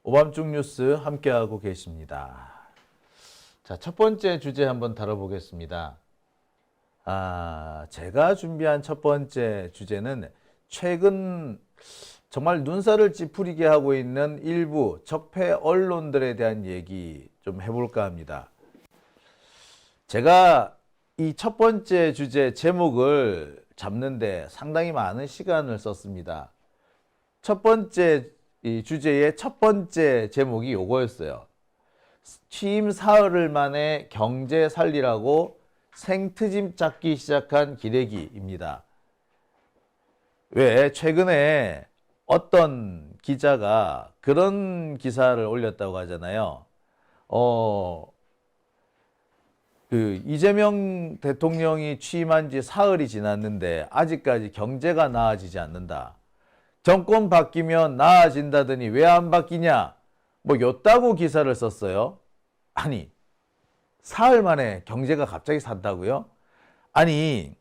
오밤중 뉴스 함께하고 계십니다. 자, 첫 번째 주제 한번 다뤄보겠습니다. 제가 준비한 첫 번째 주제는 최근 정말 눈살을 찌푸리게 하고 있는 일부 적폐 언론들에 대한 얘기 좀 해볼까 합니다. 제가 이 첫 번째 주제 제목을 잡는데 상당히 많은 시간을 썼습니다. 첫 번째 이 주제의 첫 번째 제목이 요거였어요. 취임 사흘을 만에 경제 살리라고 생트집 잡기 시작한 기레기입니다. 왜 최근에 어떤 기자가 그런 기사를 올렸다고 하잖아요. 이재명 대통령이 취임한 지 사흘이 지났는데 아직까지 경제가 나아지지 않는다. 정권 바뀌면 나아진다더니 왜 안 바뀌냐? 뭐 요따구 기사를 썼어요. 아니, 사흘 만에 경제가 갑자기 산다고요? 아니,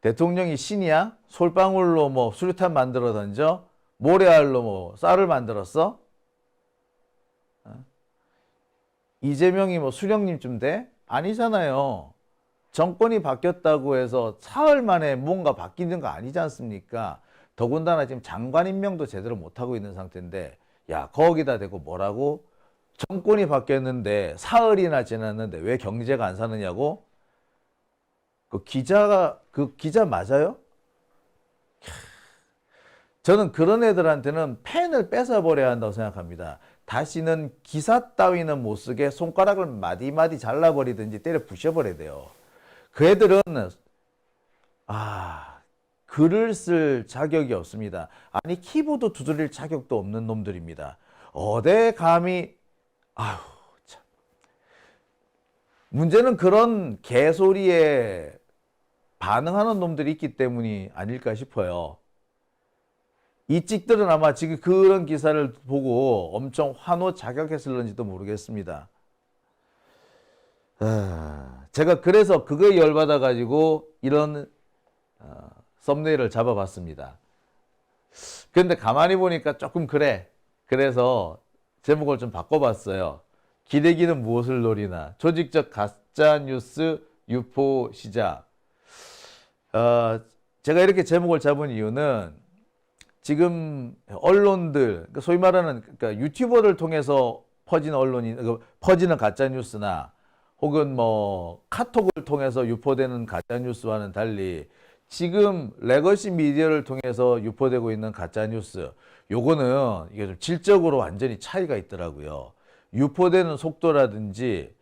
대통령이 신이야? 솔방울로 뭐 수류탄 만들어 던져? 모래알로 뭐 쌀을 만들었어? 이재명이 뭐 수령님쯤 돼? 아니잖아요. 정권이 바뀌었다고 해서 사흘 만에 뭔가 바뀌는 거 아니지 않습니까? 더군다나 지금 장관 임명도 제대로 못하고 있는 상태인데, 야, 거기다 대고 뭐라고? 정권이 바뀌었는데 사흘이나 지났는데 왜 경제가 안 사느냐고? 그 기자 맞아요? 저는 그런 애들한테는 펜을 뺏어버려야 한다고 생각합니다. 다시는 기사 따위는 못 쓰게 손가락을 마디마디 잘라버리든지 때려 부셔버려야 돼요. 그 애들은 글을 쓸 자격이 없습니다. 아니, 키보드 두드릴 자격도 없는 놈들입니다. 어디 감히 참. 문제는 그런 개소리에 반응하는 놈들이 있기 때문이 아닐까 싶어요. 이 찍들은 아마 지금 그런 기사를 보고 엄청 환호 자격했을런지도 모르겠습니다. 제가 그래서 그거에 열받아 가지고 이런 썸네일을 잡아봤습니다. 그런데 가만히 보니까 조금 그래. 그래서 제목을 좀 바꿔봤어요. 기레기는 무엇을 노리나? 조직적 가짜뉴스 유포 시작. 제가 이렇게 제목을 잡은 이유는 지금 언론들, 소위 말하는 그러니까 유튜버를 통해서 퍼지는 가짜뉴스나 혹은 뭐 카톡을 통해서 유포되는 가짜뉴스와는 달리 지금 레거시 미디어를 통해서 유포되고 있는 가짜뉴스, 요거는 이게 좀 질적으로 완전히 차이가 있더라고요. 유포되는 속도라든지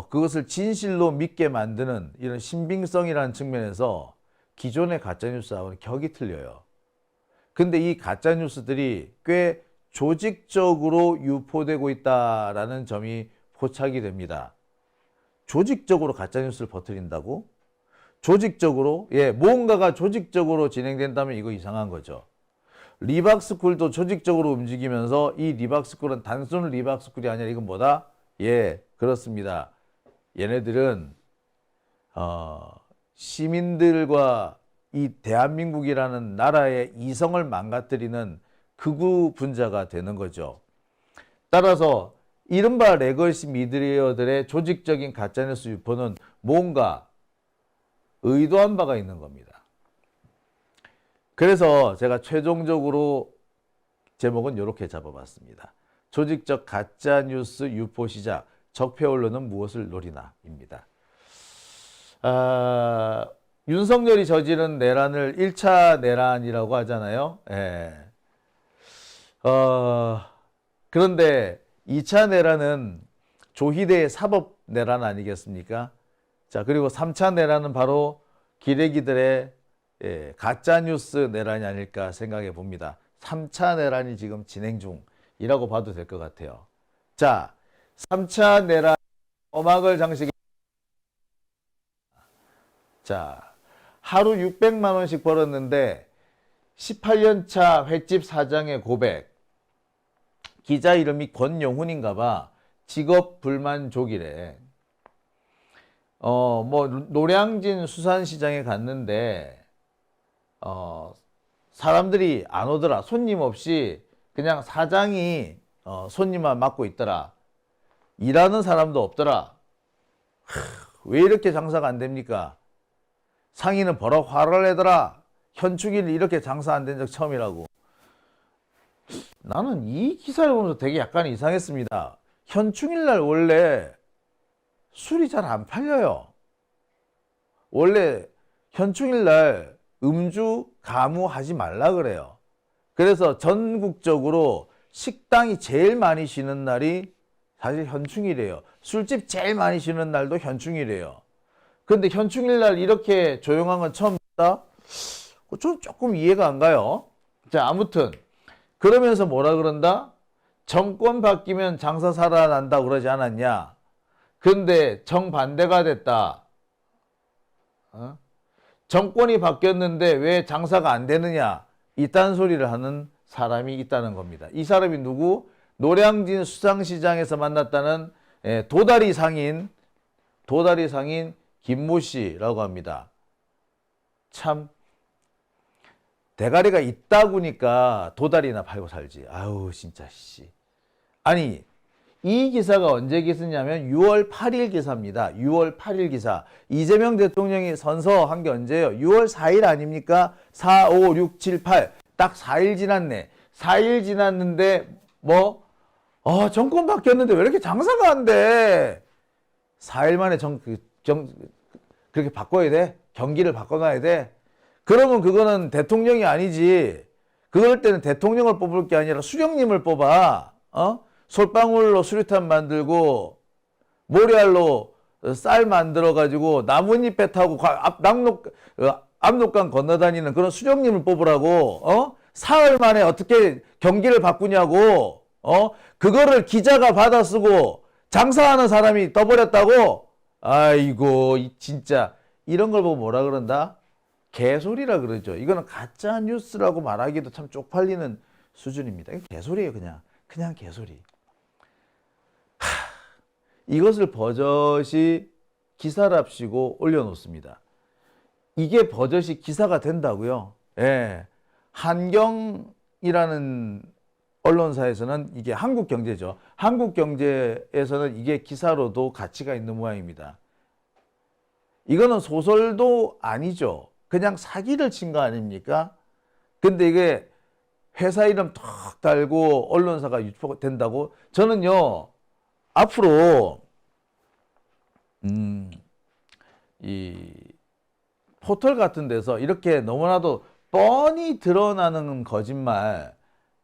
그것을 진실로 믿게 만드는 이런 신빙성이라는 측면에서 기존의 가짜뉴스하고는 격이 틀려요. 근데 이 가짜뉴스들이 꽤 조직적으로 유포되고 있다라는 점이 포착이 됩니다. 조직적으로 가짜뉴스를 퍼뜨린다고? 조직적으로? 예, 뭔가가 조직적으로 진행된다면 이거 이상한 거죠. 리박스쿨도 조직적으로 움직이면서 이 리박스쿨은 단순 리박스쿨이 아니라 이건 뭐다? 예, 그렇습니다. 얘네들은 시민들과 이 대한민국이라는 나라의 이성을 망가뜨리는 극우 분자가 되는 거죠. 따라서 이른바 레거시 미디어들의 조직적인 가짜뉴스 유포는 뭔가 의도한 바가 있는 겁니다. 그래서 제가 최종적으로 제목은 이렇게 잡아봤습니다. 조직적 가짜뉴스 유포 시작, 적폐 언론은 무엇을 노리나 입니다. 윤석열이 저지른 내란을 1차 내란이라고 하잖아요. 예. 그런데 2차 내란은 조희대의 사법 내란 아니겠습니까? 자, 그리고 3차 내란은 바로 기레기들의 가짜뉴스 내란이 아닐까 생각해 봅니다. 3차 내란이 지금 진행 중이라고 봐도 될 것 같아요. 자, 3차 내란 어막을 장식해. 자, 하루 600만 원씩 벌었는데 18년차 횟집 사장의 고백. 기자 이름이 권용훈인가 봐. 직업 불만족이래. 뭐 노량진 수산시장에 갔는데 사람들이 안 오더라. 손님 없이 그냥 사장이 손님만 맡고 있더라. 일하는 사람도 없더라. 왜 이렇게 장사가 안 됩니까? 상인은 버럭 화를 내더라. 현충일 이렇게 장사 안 된 적 처음이라고. 나는 이 기사를 보면서 되게 약간 이상했습니다. 현충일 날 원래 술이 잘 안 팔려요. 원래 현충일 날 음주, 가무 하지 말라 그래요. 그래서 전국적으로 식당이 제일 많이 쉬는 날이 사실 현충일이에요. 술집 제일 많이 쉬는 날도 현충일이에요. 근데 현충일 날 이렇게 조용한 건 처음이다? 좀 조금 이해가 안 가요. 자, 아무튼 그러면서 뭐라 그런다? 정권 바뀌면 장사 살아난다 그러지 않았냐? 근데 정반대가 됐다. 정권이 바뀌었는데 왜 장사가 안 되느냐? 이딴 소리를 하는 사람이 있다는 겁니다. 이 사람이 누구? 노량진 수상시장에서 만났다는 도다리 상인 김모 씨라고 합니다. 참 대가리가 있다고니까 도다리나 팔고 살지. 아우 진짜 씨. 아니 이 기사가 언제 기사냐면 6월 8일 기사입니다. 6월 8일 기사. 이재명 대통령이 선서한 게 언제예요? 6월 4일 아닙니까? 4, 5, 6, 7, 8. 딱 4일 지났네. 4일 지났는데 정권 바뀌었는데 왜 이렇게 장사가 안 돼? 4일 만에 그렇게 바꿔야 돼? 경기를 바꿔놔야 돼? 그러면 그거는 대통령이 아니지. 그럴 때는 대통령을 뽑을 게 아니라 수령님을 뽑아. 솔방울로 수류탄 만들고 모래알로 쌀 만들어가지고 나뭇잎에 타고 압록강 건너다니는 그런 수령님을 뽑으라고. 사흘 만에 어떻게 경기를 바꾸냐고. 그거를 기자가 받아쓰고 장사하는 사람이 떠버렸다고? 아이고 진짜 이런 걸 보고 뭐라 그런다? 개소리라 그러죠. 이거는 가짜 뉴스라고 말하기도 참 쪽팔리는 수준입니다. 이거 개소리예요. 그냥 개소리. 이것을 버젓이 기사랍시고 올려놓습니다. 이게 버젓이 기사가 된다고요? 예. 한경이라는 언론사에서는 이게 한국경제죠. 한국경제에서는 이게 기사로도 가치가 있는 모양입니다. 이거는 소설도 아니죠. 그냥 사기를 친 거 아닙니까? 근데 이게 회사 이름 탁 달고 언론사가 유포된다고? 저는요, 앞으로, 이 포털 같은 데서 이렇게 너무나도 뻔히 드러나는 거짓말,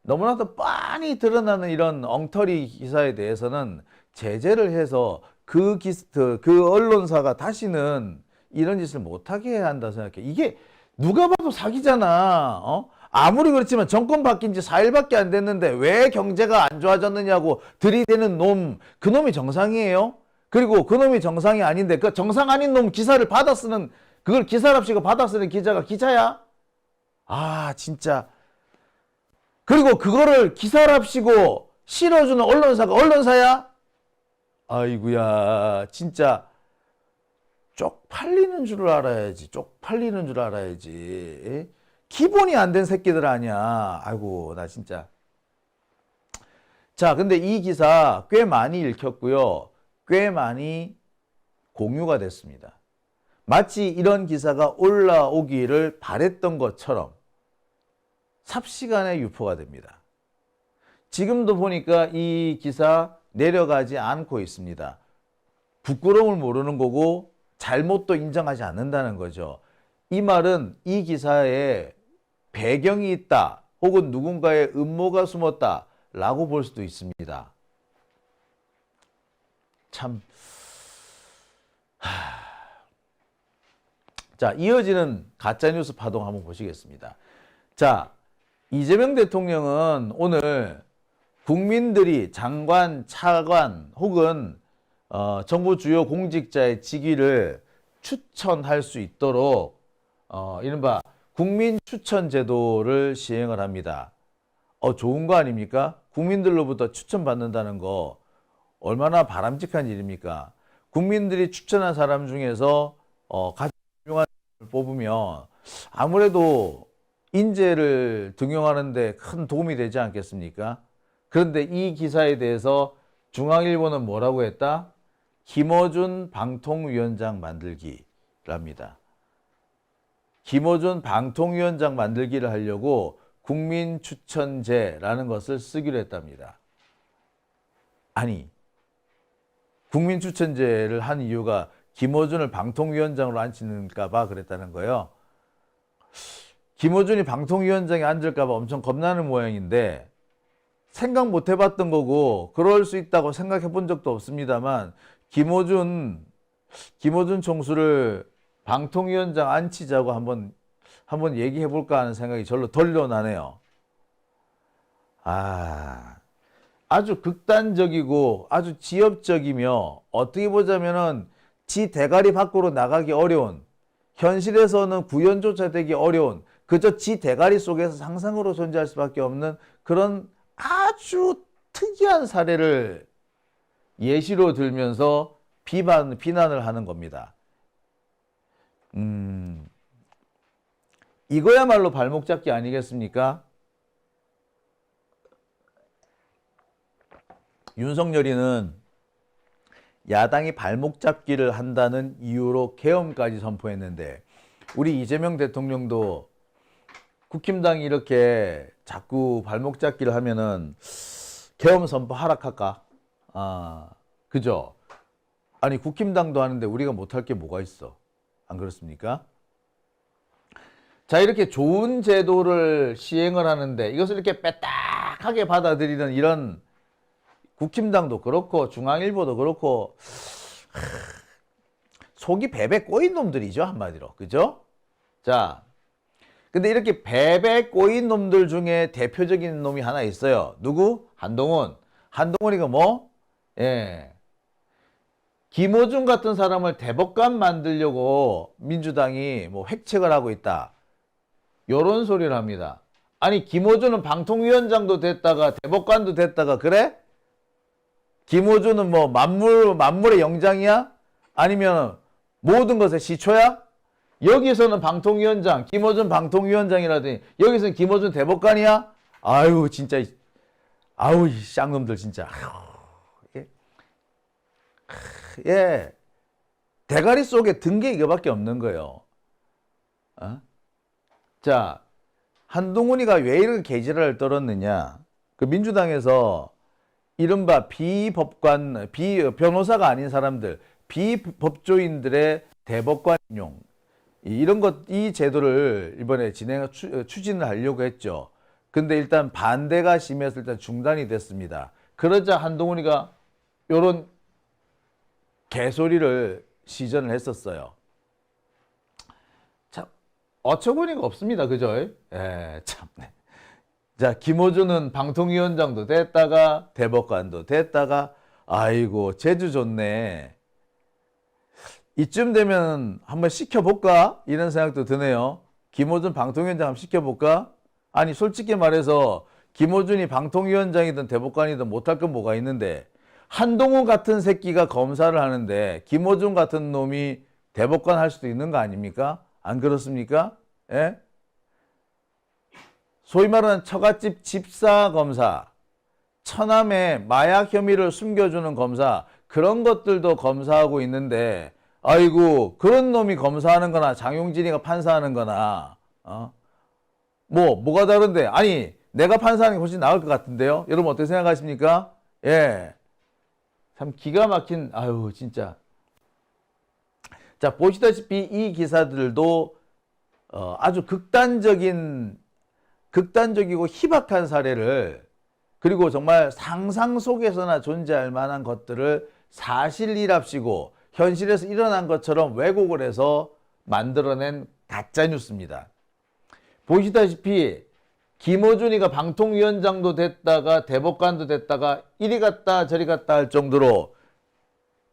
너무나도 뻔히 드러나는 이런 엉터리 기사에 대해서는 제재를 해서 그 언론사가 다시는 이런 짓을 못하게 해야 한다 생각해. 이게 누가 봐도 사기잖아. 아무리 그렇지만 정권 바뀐 지 4일밖에 안 됐는데 왜 경제가 안 좋아졌느냐고 들이대는 놈, 그 놈이 정상이에요? 그리고 그 놈이 정상이 아닌데 그 정상 아닌 놈 기사를 받아 쓰는, 그걸 기사랍시고 받아 쓰는 기자가 기자야? 아 진짜. 그리고 그거를 기사랍시고 실어주는 언론사가 언론사야? 아이고야 진짜. 쪽팔리는 줄 알아야지. 쪽팔리는 줄 알아야지. 기본이 안 된 새끼들 아니야. 아이고 나 진짜. 자, 근데 이 기사 꽤 많이 읽혔고요. 꽤 많이 공유가 됐습니다. 마치 이런 기사가 올라오기를 바랬던 것처럼 삽시간에 유포가 됩니다. 지금도 보니까 이 기사 내려가지 않고 있습니다. 부끄러움을 모르는 거고 잘못도 인정하지 않는다는 거죠. 이 말은 이 기사에 배경이 있다 혹은 누군가의 음모가 숨었다 라고 볼 수도 있습니다. 참. 자, 이어지는 가짜뉴스 파동 한번 보시겠습니다. 자, 이재명 대통령은 오늘 국민들이 장관, 차관 혹은 정부 주요 공직자의 직위를 추천할 수 있도록 이른바 국민 추천 제도를 시행을 합니다. 좋은 거 아닙니까? 국민들로부터 추천받는다는 거 얼마나 바람직한 일입니까? 국민들이 추천한 사람 중에서 가장 훌륭한 사람을 뽑으면 아무래도 인재를 등용하는 데 큰 도움이 되지 않겠습니까? 그런데 이 기사에 대해서 중앙일보는 뭐라고 했다? 김어준 방통위원장 만들기랍니다. 김어준 방통위원장 만들기를 하려고 국민추천제라는 것을 쓰기로 했답니다. 아니, 국민추천제를 한 이유가 김어준을 방통위원장으로 앉힐까 봐 그랬다는 거예요. 김어준이 방통위원장에 앉을까 봐 엄청 겁나는 모양인데 생각 못 해봤던 거고 그럴 수 있다고 생각해 본 적도 없습니다만 김어준 총수를 방통위원장 앉히자고 한번 얘기해 볼까 하는 생각이 절로 덜려나네요. 아주 극단적이고 아주 지엽적이며 어떻게 보자면은 지 대가리 밖으로 나가기 어려운, 현실에서는 구현조차 되기 어려운, 그저 지 대가리 속에서 상상으로 존재할 수밖에 없는 그런 아주 특이한 사례를 예시로 들면서 비난을 하는 겁니다. 이거야말로 발목 잡기 아니겠습니까? 윤석열이는 야당이 발목 잡기를 한다는 이유로 계엄까지 선포했는데 우리 이재명 대통령도 국힘당이 이렇게 자꾸 발목 잡기를 하면은 계엄 선포 하락할까? 그죠? 아니 국힘당도 하는데 우리가 못할 게 뭐가 있어? 안 그렇습니까? 자, 이렇게 좋은 제도를 시행을 하는데 이것을 이렇게 빼딱하게 받아들이는 이런 국힘당도 그렇고 중앙일보도 그렇고 속이 베베 꼬인 놈들이죠, 한마디로. 그죠? 자, 근데 이렇게 베베 꼬인 놈들 중에 대표적인 놈이 하나 있어요. 누구? 한동훈. 한동훈이가 뭐? 김어준 같은 사람을 대법관 만들려고 민주당이 뭐 획책을 하고 있다. 요런 소리를 합니다. 아니 김어준은 방통위원장도 됐다가 대법관도 됐다가 그래? 김어준은 뭐 만물의 영장이야? 아니면 모든 것의 시초야? 여기서는 방통위원장, 김어준 방통위원장이라더니 여기서는 김어준 대법관이야? 아유 진짜 아우 이 쌍놈들 진짜. 예, 대가리 속에 든 게 이거밖에 없는 거예요. 자, 한동훈이가 왜 이렇게 개지랄을 떨었느냐? 그 민주당에서 이른바 변호사가 아닌 사람들, 비법조인들의 대법관 인용 이 제도를 이번에 추진을 하려고 했죠. 근데 일단 반대가 심해서 일단 중단이 됐습니다. 그러자 한동훈이가 요런 개소리를 시전을 했었어요. 참 어처구니가 없습니다. 그죠? 참. 자, 김어준은 방통위원장도 됐다가 대법관도 됐다가 아이고 제주 좋네. 이쯤 되면 한번 시켜볼까? 이런 생각도 드네요. 김어준 방통위원장 한번 시켜볼까? 아니 솔직히 말해서 김어준이 방통위원장이든 대법관이든 못할 건 뭐가 있는데 한동훈 같은 새끼가 검사를 하는데 김어준 같은 놈이 대법관 할 수도 있는 거 아닙니까? 안 그렇습니까? 예? 소위 말하는 처갓집 집사 검사, 처남의 마약 혐의를 숨겨주는 검사, 그런 것들도 검사하고 있는데 아이고 그런 놈이 검사하는 거나 장용진이가 판사하는 거나 뭐가 다른데? 아니 내가 판사하는 게 훨씬 나을 것 같은데요? 여러분 어떻게 생각하십니까? 예, 참 기가 막힌 아유 진짜. 자, 보시다시피 이 기사들도 아주 극단적이고 희박한 사례를, 그리고 정말 상상 속에서나 존재할 만한 것들을 사실이랍시고 현실에서 일어난 것처럼 왜곡을 해서 만들어낸 가짜 뉴스입니다. 보시다시피 김어준이가 방통위원장도 됐다가 대법관도 됐다가 이리 갔다 저리 갔다 할 정도로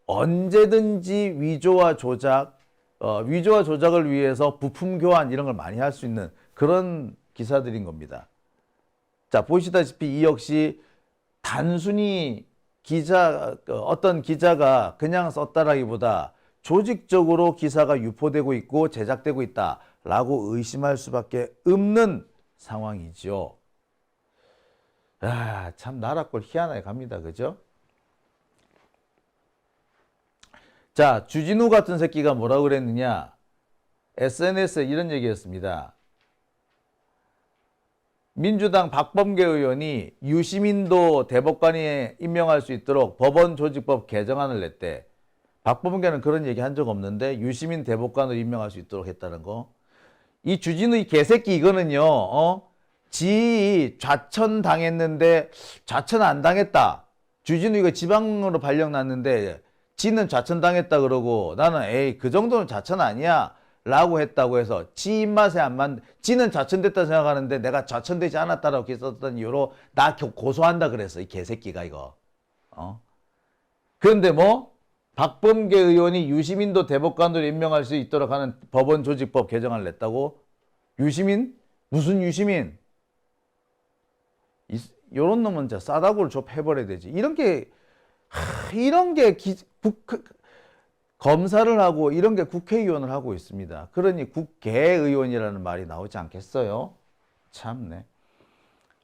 언제든지 위조와 조작을 위해서 부품 교환 이런 걸 많이 할 수 있는 그런 기사들인 겁니다. 자, 보시다시피 이 역시 단순히 어떤 기자가 그냥 썼다라기보다 조직적으로 기사가 유포되고 있고 제작되고 있다라고 의심할 수밖에 없는 상황이죠. 아, 참 나라꼴 희한하게 갑니다. 그죠? 자, 주진우 같은 새끼가 뭐라고 그랬느냐? SNS에 이런 얘기했습니다. 민주당 박범계 의원이 유시민도 대법관에 임명할 수 있도록 법원 조직법 개정안을 냈대. 박범계는 그런 얘기 한 적 없는데 유시민 대법관으로 임명할 수 있도록 했다는 거. 이 주진우 이 개새끼 이거는요. 지 좌천 당했는데 좌천 안 당했다. 주진우 이거 지방으로 발령 났는데 지는 좌천 당했다 그러고 나는 에이 그 정도는 좌천 아니야 라고 했다고 해서 지 입맛에 안 맞는, 지는 좌천됐다 생각하는데 내가 좌천되지 않았다라고 했었던 이유로 나 고소한다 그랬어 이 개새끼가 이거. 그런데 뭐 박범계 의원이 유시민도 대법관으로 임명할 수 있도록 하는 법원 조직법 개정안을 냈다고? 유시민? 무슨 유시민? 요런 놈은 진짜 싸다구를 좀 해버려야 되지. 이런 게 검사를 하고 이런 게 국회의원을 하고 있습니다. 그러니 국회의원이라는 말이 나오지 않겠어요? 참네.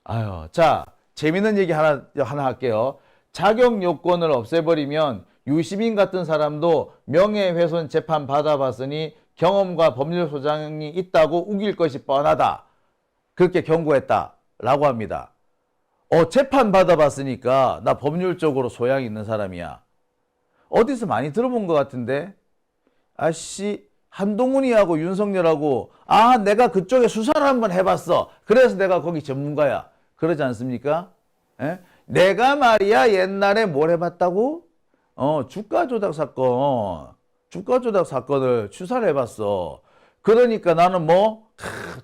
아유, 자, 재밌는 얘기 하나 할게요. 자격 요건을 없애버리면 유시민 같은 사람도 명예훼손 재판 받아봤으니 경험과 법률 소장이 있다고 우길 것이 뻔하다. 그렇게 경고했다라고 합니다. 재판 받아봤으니까 나 법률적으로 소양이 있는 사람이야. 어디서 많이 들어본 것 같은데? 아씨, 한동훈이하고 윤석열하고 내가 그쪽에 수사를 한번 해봤어. 그래서 내가 거기 전문가야. 그러지 않습니까? 에? 내가 말이야 옛날에 뭘 해봤다고? 주가 조작 사건을 수사를 해봤어. 그러니까 나는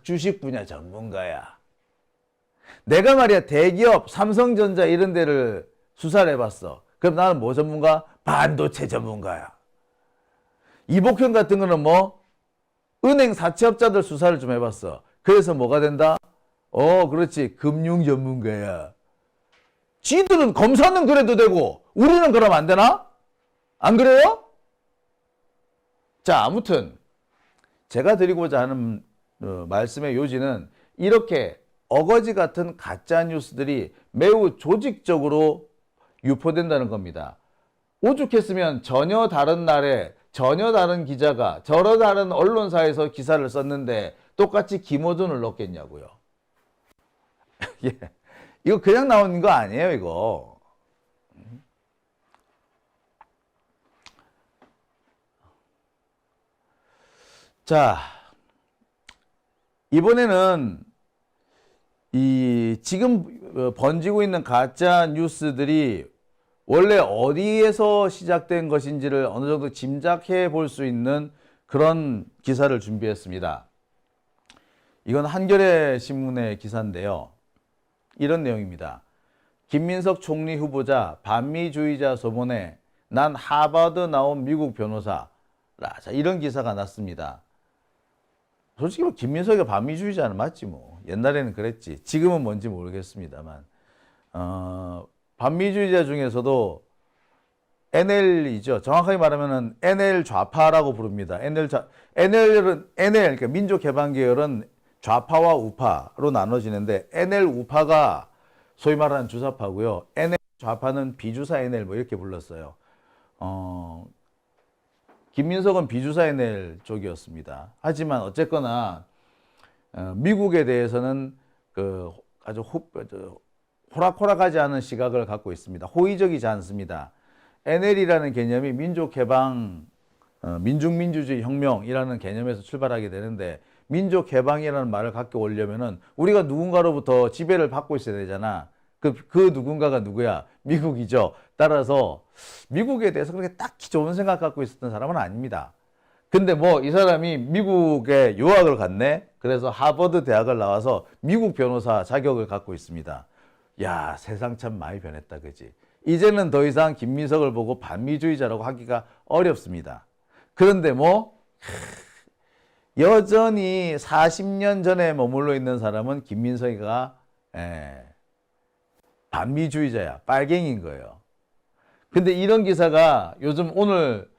주식 분야 전문가야. 내가 말이야 대기업 삼성전자 이런 데를 수사를 해봤어. 그럼 나는 뭐 전문가? 반도체 전문가야. 이복현 같은 거는 은행 사채업자들 수사를 좀 해봤어. 그래서 뭐가 된다? 그렇지. 금융 전문가야. 지들은 검사는 그래도 되고 우리는 그러면 안 되나? 안 그래요? 자, 아무튼 제가 드리고자 하는 말씀의 요지는 이렇게 어거지 같은 가짜 뉴스들이 매우 조직적으로 유포된다는 겁니다. 오죽했으면 전혀 다른 날에 전혀 다른 기자가 저러 다른 언론사에서 기사를 썼는데 똑같이 김어준을 넣겠냐고요. 예. 이거 그냥 나오는 거 아니에요, 이거. 자, 이번에는 지금 번지고 있는 가짜 뉴스들이 원래 어디에서 시작된 것인지를 어느 정도 짐작해 볼 수 있는 그런 기사를 준비했습니다. 이건 한겨레 신문의 기사인데요. 이런 내용입니다. 김민석 총리 후보자 반미주의자 소문에 난 하버드 나온 미국 변호사. 자, 이런 기사가 났습니다. 솔직히 김민석이 반미주의자는 맞지 뭐. 옛날에는 그랬지. 지금은 뭔지 모르겠습니다만. 반미주의자 중에서도 NL이죠. 정확하게 말하면 NL 좌파라고 부릅니다. NL은 그러니까 민족개방계열은 좌파와 우파로 나눠지는데 NL 우파가 소위 말하는 주사파고요. NL 좌파는 비주사 NL 이렇게 불렀어요. 김민석은 비주사 NL 쪽이었습니다. 하지만 어쨌거나 미국에 대해서는 아주 호락호락하지 않은 시각을 갖고 있습니다. 호의적이지 않습니다. NL이라는 개념이 민족개방, 민중민주주의 혁명이라는 개념에서 출발하게 되는데 민족개방이라는 말을 갖고 오려면은 우리가 누군가로부터 지배를 받고 있어야 되잖아. 그 누군가가 누구야? 미국이죠. 따라서 미국에 대해서 그렇게 딱히 좋은 생각 갖고 있었던 사람은 아닙니다. 근데 이 사람이 미국에 유학을 갔네? 그래서 하버드 대학을 나와서 미국 변호사 자격을 갖고 있습니다. 야, 세상 참 많이 변했다, 그지? 이제는 더 이상 김민석을 보고 반미주의자라고 하기가 어렵습니다. 그런데 여전히 40년 전에 머물러 있는 사람은 김민석이가 반미주의자야, 빨갱이인 거예요. 근데 이런 기사가 요즘 오늘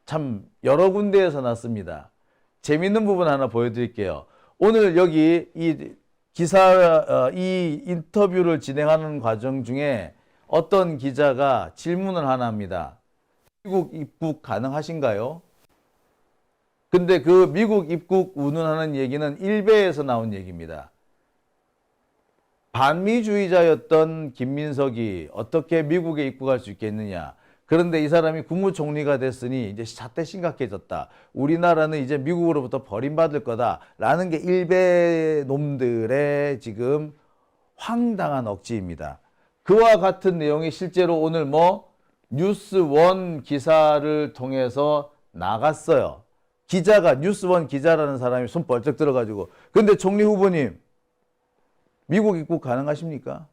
참 여러 군데에서 났습니다. 재밌는 부분 하나 보여드릴게요. 오늘 여기 이 이 인터뷰를 진행하는 과정 중에 어떤 기자가 질문을 하나 합니다. 미국 입국 가능하신가요? 근데 그 미국 입국 운운하는 얘기는 일베에서 나온 얘기입니다. 반미주의자였던 김민석이 어떻게 미국에 입국할 수 있겠느냐. 그런데 이 사람이 국무총리가 됐으니 이제 잣대 심각해졌다. 우리나라는 이제 미국으로부터 버림받을 거다라는 게 일베 놈들의 지금 황당한 억지입니다. 그와 같은 내용이 실제로 오늘 뉴스원 기사를 통해서 나갔어요. 기자가 뉴스원 기자라는 사람이 손 벌쩍 들어가지고 근데 총리 후보님 미국 입국 가능하십니까?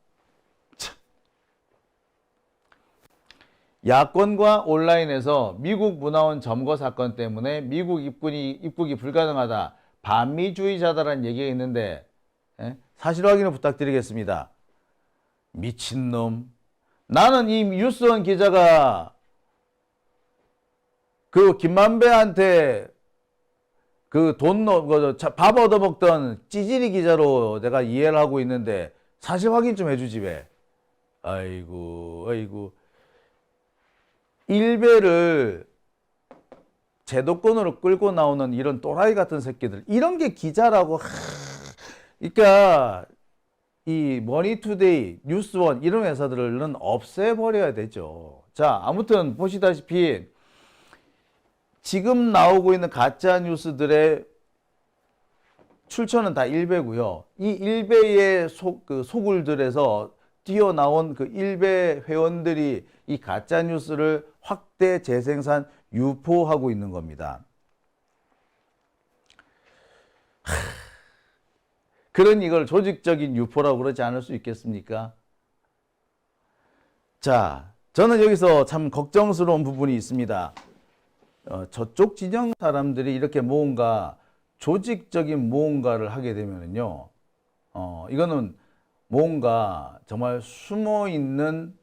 야권과 온라인에서 미국 문화원 점거 사건 때문에 미국 입국이 불가능하다. 반미주의자다라는 얘기가 있는데 사실 확인을 부탁드리겠습니다. 미친놈. 나는 이 뉴스원 기자가 그 김만배한테 그 밥 얻어먹던 찌질이 기자로 내가 이해를 하고 있는데 사실 확인 좀 해주지 왜. 아이고. 일베를 제도권으로 끌고 나오는 이런 또라이 같은 새끼들. 이런 게 기자라고. 그러니까 이 머니투데이, 뉴스원 이런 회사들은 없애버려야 되죠. 자, 아무튼 보시다시피 지금 나오고 있는 가짜 뉴스들의 출처는 다 일베고요. 이 일베의 소굴들에서 뛰어나온 그 일베 회원들이 이 가짜 뉴스를 확대 재생산 유포하고 있는 겁니다. 그런 이걸 조직적인 유포라고 그러지 않을 수 있겠습니까? 자, 저는 여기서 참 걱정스러운 부분이 있습니다. 저쪽 진영 사람들이 이렇게 뭔가 조직적인 무언가를 하게 되면은요, 이거는 뭔가 정말 숨어 있는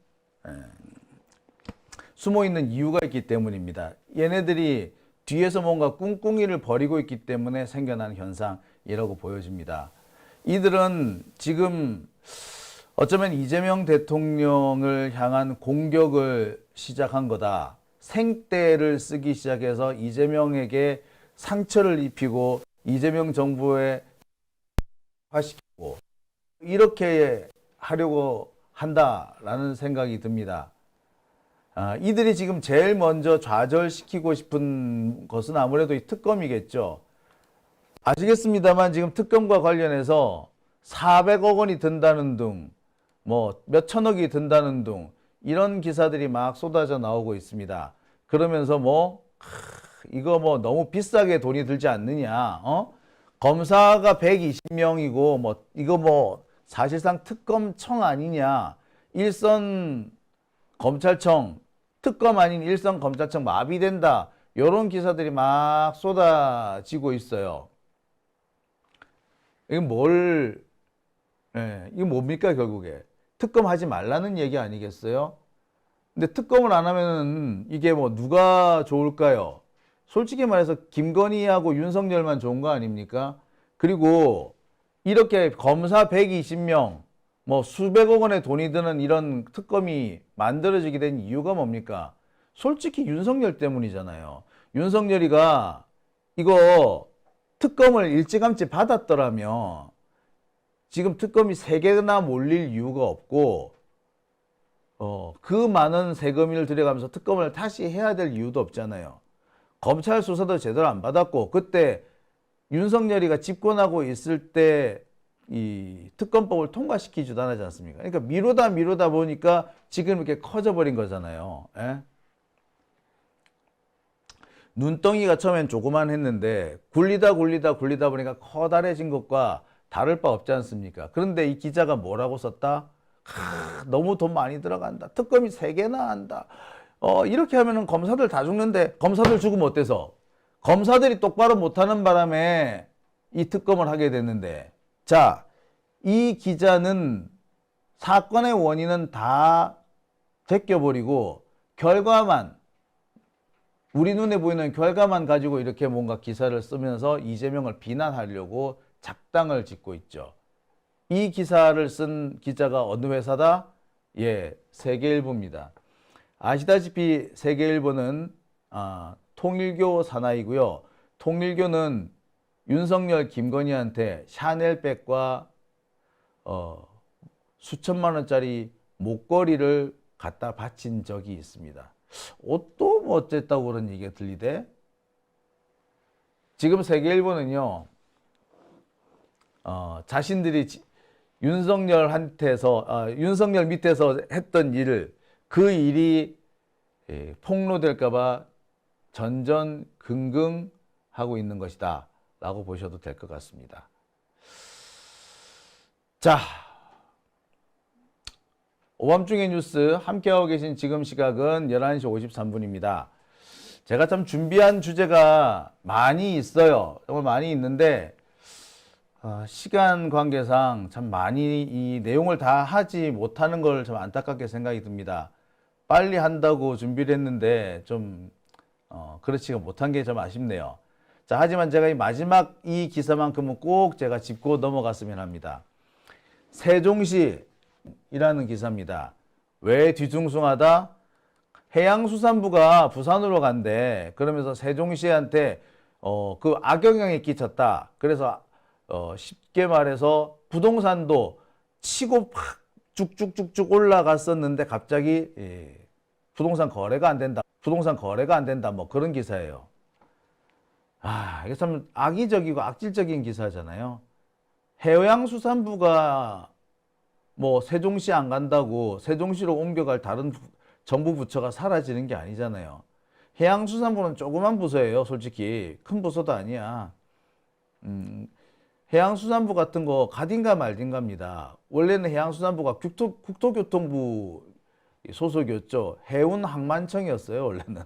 이유가 있기 때문입니다. 얘네들이 뒤에서 뭔가 꿍꿍이를 벌이고 있기 때문에 생겨난 현상이라고 보여집니다. 이들은 지금 어쩌면 이재명 대통령을 향한 공격을 시작한 거다. 생떼를 쓰기 시작해서 이재명에게 상처를 입히고 이재명 정부에 화시키고 이렇게 하려고 한다라는 생각이 듭니다. 이들이 지금 제일 먼저 좌절시키고 싶은 것은 아무래도 이 특검이겠죠. 아시겠습니다만 지금 특검과 관련해서 400억 원이 든다는 등 몇 천억이 든다는 등 이런 기사들이 막 쏟아져 나오고 있습니다. 그러면서 이거 너무 비싸게 돈이 들지 않느냐, 검사가 120명이고 이거 사실상 특검청 아니냐, 일선 검찰청 특검 아닌 일선 검찰청 마비된다, 이런 기사들이 막 쏟아지고 있어요. 이게 이게 뭡니까 결국에? 특검하지 말라는 얘기 아니겠어요? 근데 특검을 안 하면은 이게 누가 좋을까요? 솔직히 말해서 김건희하고 윤석열만 좋은 거 아닙니까? 그리고 이렇게 검사 120명, 수백억 원의 돈이 드는 이런 특검이 만들어지게 된 이유가 뭡니까? 솔직히 윤석열 때문이잖아요. 윤석열이가 이거 특검을 일찌감치 받았더라면 지금 특검이 3개나 몰릴 이유가 없고 그 많은 세금을 들여가면서 특검을 다시 해야 될 이유도 없잖아요. 검찰 수사도 제대로 안 받았고 그때 윤석열이가 집권하고 있을 때 이 특검법을 통과시키지도 않았지 않습니까? 그러니까 미루다 보니까 지금 이렇게 커져버린 거잖아요. 눈덩이가 처음엔 조그만했는데 굴리다 보니까 커다래진 것과 다를 바 없지 않습니까? 그런데 이 기자가 뭐라고 썼다? 너무 돈 많이 들어간다. 특검이 3개나 한다. 이렇게 하면은 검사들 다 죽는데 검사들 죽으면 어때서? 검사들이 똑바로 못하는 바람에 이 특검을 하게 됐는데, 자, 이 기자는 사건의 원인은 다 제껴버리고 결과만, 우리 눈에 보이는 결과만 가지고 이렇게 뭔가 기사를 쓰면서 이재명을 비난하려고 작당을 짓고 있죠. 이 기사를 쓴 기자가 어느 회사다? 예, 세계일보입니다. 아시다시피 세계일보는 통일교 사나이고요. 통일교는 윤석열, 김건희한테 샤넬백과 수천만 원짜리 목걸이를 갖다 바친 적이 있습니다. 옷도 뭐 어쨌다고 그런 얘기가 들리대? 지금 세계일보는요, 자신들이 윤석열 밑에서 했던 일을, 그 일이 폭로될까봐 전전긍긍하고 있는 것이다 라고 보셔도 될 것 같습니다. 자, 오밤중의 뉴스 함께하고 계신 지금 시각은 11시 53분입니다. 제가 참 준비한 주제가 많이 있어요. 정말 많이 있는데 시간 관계상 참 많이 이 내용을 다 하지 못하는 걸 좀 안타깝게 생각이 듭니다. 빨리 한다고 준비를 했는데 좀 그렇지가 못한 게 좀 아쉽네요. 자, 하지만 제가 이 마지막 이 기사만큼은 꼭 제가 짚고 넘어갔으면 합니다. 세종시라는 기사입니다. 왜 뒤숭숭하다? 해양수산부가 부산으로 간대. 그러면서 세종시한테 그 악영향이 끼쳤다. 그래서 쉽게 말해서 부동산도 치고 팍 쭉쭉쭉쭉 올라갔었는데 갑자기 부동산 거래가 안 된다. 부동산 거래가 안 된다. 뭐 그런 기사예요. 이게 참 악의적이고 악질적인 기사잖아요. 해양수산부가 뭐 세종시 안 간다고 세종시로 옮겨갈 다른 정부 부처가 사라지는 게 아니잖아요. 해양수산부는 조그만 부서예요. 솔직히 큰 부서도 아니야. 해양수산부 같은 거 가딘가 말딘가입니다. 원래는 해양수산부가 국토교통부 소속이었죠. 해운항만청이었어요. 원래는.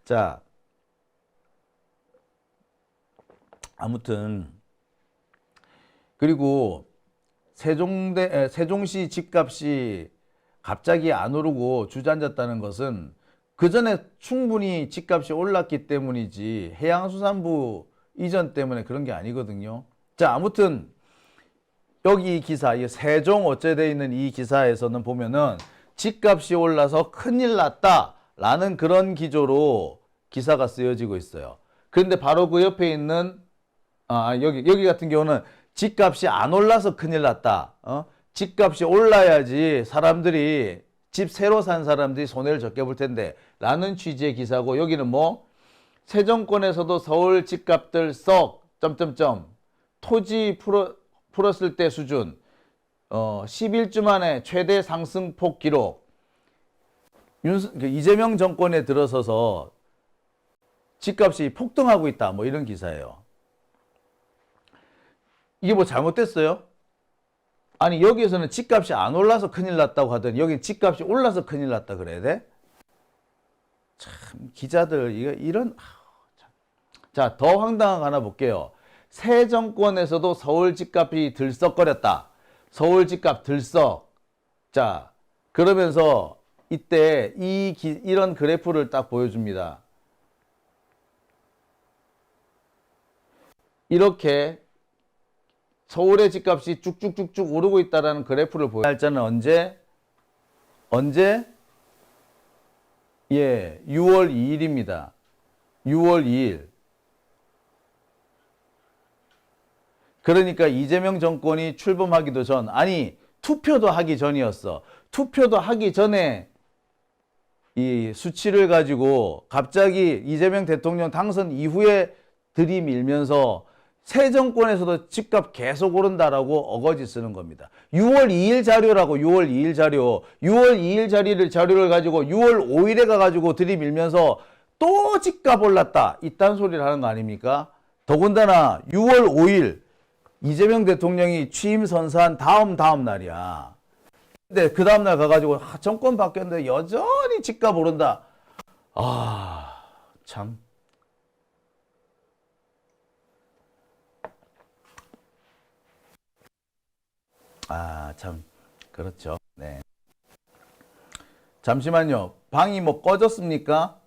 자, 아무튼 그리고 세종시 집값이 갑자기 안 오르고 주저앉았다는 것은 그 전에 충분히 집값이 올랐기 때문이지 해양수산부 이전 때문에 그런 게 아니거든요. 자, 아무튼 여기 이 기사, 이 세종 어째 있는 이 기사에서는 보면은 집값이 올라서 큰일 났다라는 그런 기조로 기사가 쓰여지고 있어요. 그런데 바로 그 옆에 있는 여기 같은 경우는 집값이 안 올라서 큰일 났다. 집값이 올라야지 사람들이 집 새로 산 사람들이 손해를 적게 볼 텐데 라는 취지의 기사고, 여기는 뭐 새 정권에서도 서울 집값들 썩 토지 풀었을 때 수준 11주 만에 최대 상승폭 기록, 이재명 정권에 들어서서 집값이 폭등하고 있다 뭐 이런 기사예요. 이게 뭐 잘못됐어요? 아니 여기에서는 집값이 안 올라서 큰일 났다고 하더니 여기 집값이 올라서 큰일 났다 그래야 돼? 참 기자들 이런 자, 더 황당한 거 하나 볼게요. 새 정권에서도 서울 집값이 들썩거렸다. 서울 집값 들썩. 자, 그러면서 이때 이런 그래프를 딱 보여줍니다. 이렇게 서울의 집값이 쭉쭉쭉쭉 오르고 있다는 그래프를 보여요. 날짜는 언제? 예, 6월 2일입니다. 6월 2일. 그러니까 이재명 정권이 출범하기도 전, 아니 투표도 하기 전이었어. 투표도 하기 전에 이 수치를 가지고 갑자기 이재명 대통령 당선 이후에 들이밀면서 새 정권에서도 집값 계속 오른다라고 어거지 쓰는 겁니다. 6월 2일 자료라고, 6월 2일 자료. 6월 2일 자료를 가지고 6월 5일에 가가지고 들이밀면서 또 집값 올랐다. 이딴 소리를 하는 거 아닙니까? 더군다나 6월 5일 이재명 대통령이 취임 선서한 다음 날이야. 근데 그 다음 날 가가지고 정권 바뀌었는데 여전히 집값 오른다. 참. 참 그렇죠. 네. 잠시만요. 방이 뭐 꺼졌습니까?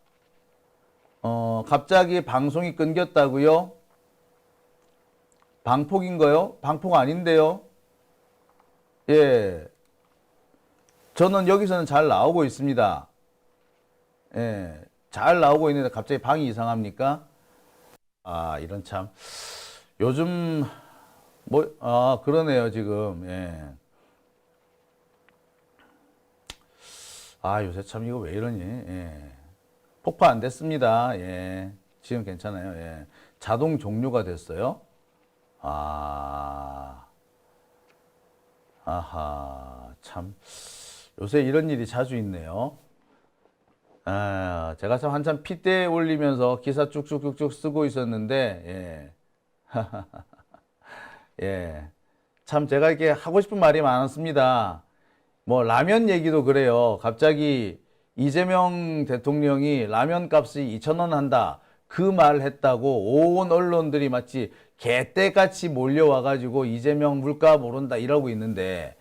갑자기 방송이 끊겼다고요? 방폭인가요? 방폭 아닌데요? 예. 저는 여기서는 잘 나오고 있습니다. 예. 잘 나오고 있는데 갑자기 방이 이상합니까? 아, 이런 참. 요즘, 그러네요, 지금. 예. 아, 요새 참 이거 왜 이러니? 예. 폭파 안 됐습니다. 예. 지금 괜찮아요. 예. 자동 종료가 됐어요. 아, 아하, 참. 요새 이런 일이 자주 있네요. 아, 제가 참 한참 핏대 올리면서 기사 쭉쭉쭉쭉 쓰고 있었는데, 예. 예. 참 제가 이렇게 하고 싶은 말이 많았습니다. 뭐, 라면 얘기도 그래요. 갑자기 이재명 대통령이 라면 값이 2,000원 한다. 그 말 했다고 온 언론들이 마치 개떼같이 몰려와가지고 이재명 물가 모른다 이러고 있는데,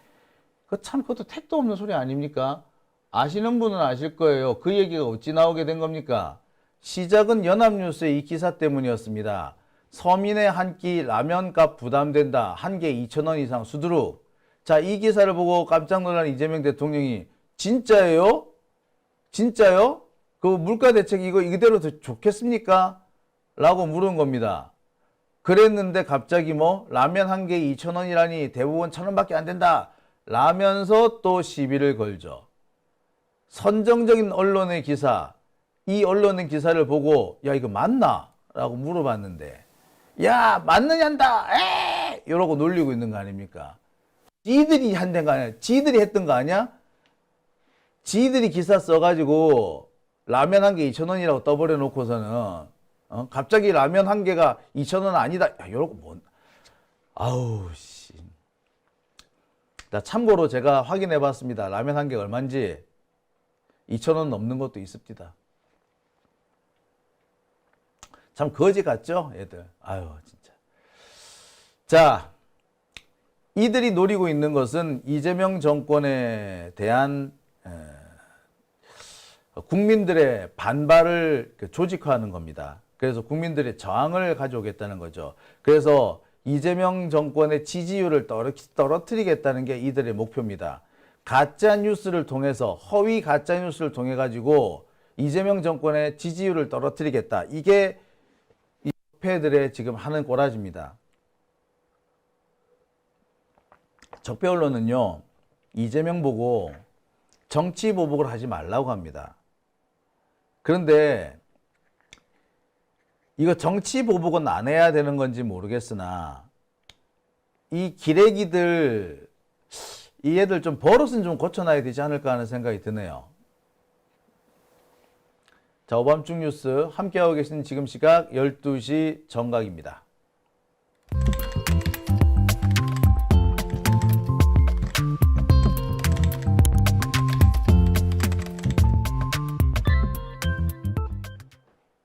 그것도 택도 없는 소리 아닙니까? 아시는 분은 아실 거예요. 그 얘기가 어찌 나오게 된 겁니까? 시작은 연합뉴스의 이 기사 때문이었습니다. 서민의 한 끼 라면값 부담된다. 한 개 2,000원 이상 수두룩. 자, 이 기사를 보고 깜짝 놀란 이재명 대통령이 진짜예요? 진짜요? 그 물가 대책 이거 이대로 좋겠습니까? 라고 물은 겁니다. 그랬는데 갑자기 뭐 라면 한 개 2,000원이라니 대부분 1,000원밖에 안 된다. 라면서 또 시비를 걸죠. 선정적인 언론의 기사, 이 언론의 기사를 보고 야 이거 맞나? 라고 물어봤는데 야 맞느냐다 에 이러고 놀리고 있는 거 아닙니까? 지들이 한된 거 아니야? 지들이 했던 거 아니야? 지들이 기사 써가지고 라면 한 개 2,000원이라고 떠버려 놓고서는 갑자기 라면 한 개가 2,000원 아니다. 야, 이러고 뭔? 아우 씨. 자, 참고로 제가 확인해 봤습니다. 라면 한 개 얼마인지 2,000원 넘는 것도 있습니다. 참 거지 같죠, 애들. 아유 진짜. 자, 이들이 노리고 있는 것은 이재명 정권에 대한 국민들의 반발을 조직화하는 겁니다. 그래서 국민들의 저항을 가져오겠다는 거죠. 그래서 이재명 정권의 지지율을 떨어뜨리겠다는 게 이들의 목표입니다. 가짜 뉴스를 통해서 허위 가짜 뉴스를 통해 가지고 이재명 정권의 지지율을 떨어뜨리겠다. 이게 이 적폐들의 지금 하는 꼬라지입니다. 적폐 언론은요, 이재명 보고 정치 보복을 하지 말라고 합니다. 그런데 이거 정치 보복은 안 해야 되는 건지 모르겠으나 이 기레기들 이 애들 좀 버릇은 좀 고쳐놔야 되지 않을까 하는 생각이 드네요. 자, 오밤중 뉴스 함께하고 계신 지금 시각 12시 정각입니다.